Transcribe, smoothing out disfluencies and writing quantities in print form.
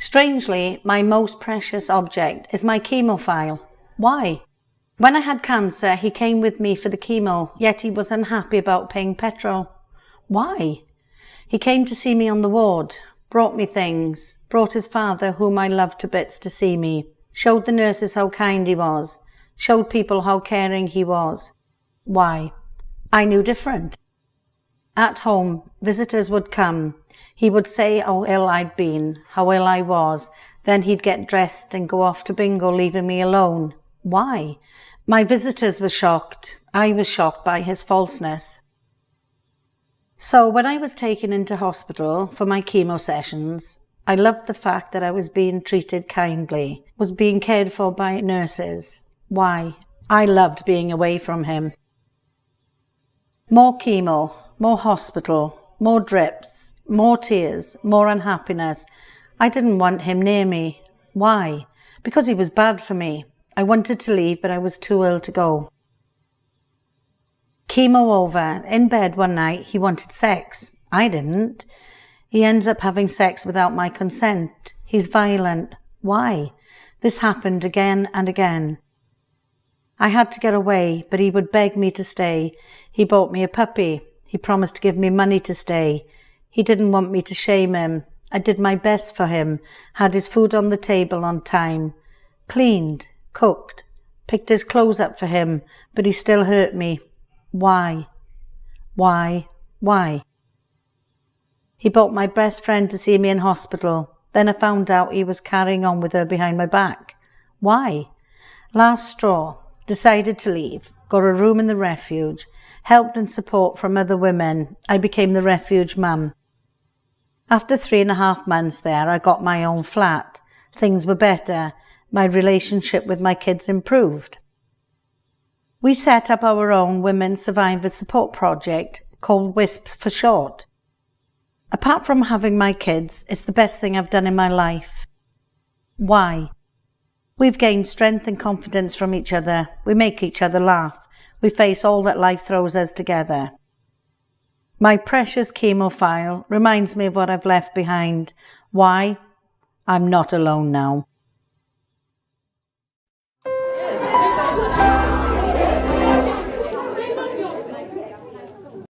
Strangely, my most precious object is my chemo file. Why? When I had cancer, he came with me for the chemo, yet he was unhappy about paying petrol. Why? He came to see me on the ward, brought me things, brought his father, whom I loved to bits, to see me, showed the nurses how kind he was, showed people how caring he was. Why? I knew different. At home, visitors would come. He would say how ill I'd been, how ill I was. Then he'd get dressed and go off to bingo, leaving me alone. Why? My visitors were shocked. I was shocked by his falseness. So when I was taken into hospital for my chemo sessions, I loved the fact that I was being treated kindly, was being cared for by nurses. Why? I loved being away from him. More chemo, more hospital, more drips, more tears, more unhappiness. I didn't want him near me. Why? Because he was bad for me. I wanted to leave, but I was too ill to go. Chemo over. In bed one night, he wanted sex. I didn't. He ends up having sex without my consent. He's violent. Why? This happened again and again. I had to get away, but he would beg me to stay. He bought me a puppy. He promised to give me money to stay. He didn't want me to shame him. I did my best for him, had his food on the table on time, cleaned, cooked, picked his clothes up for him, but he still hurt me. Why? Why? Why? He brought my best friend to see me in hospital. Then I found out he was carrying on with her behind my back. Why? Last straw. Decided to leave. Got a room in the refuge. Helped and support from other women. I became the refuge mum. After 3.5 months there, I got my own flat. Things were better. My relationship with my kids improved. We set up our own Women's Survivor Support Project, called WISP for short. Apart from having my kids, it's the best thing I've done in my life. Why? We've gained strength and confidence from each other. We make each other laugh. We face all that life throws us together. My precious chemo file reminds me of what I've left behind. Why? I'm not alone now.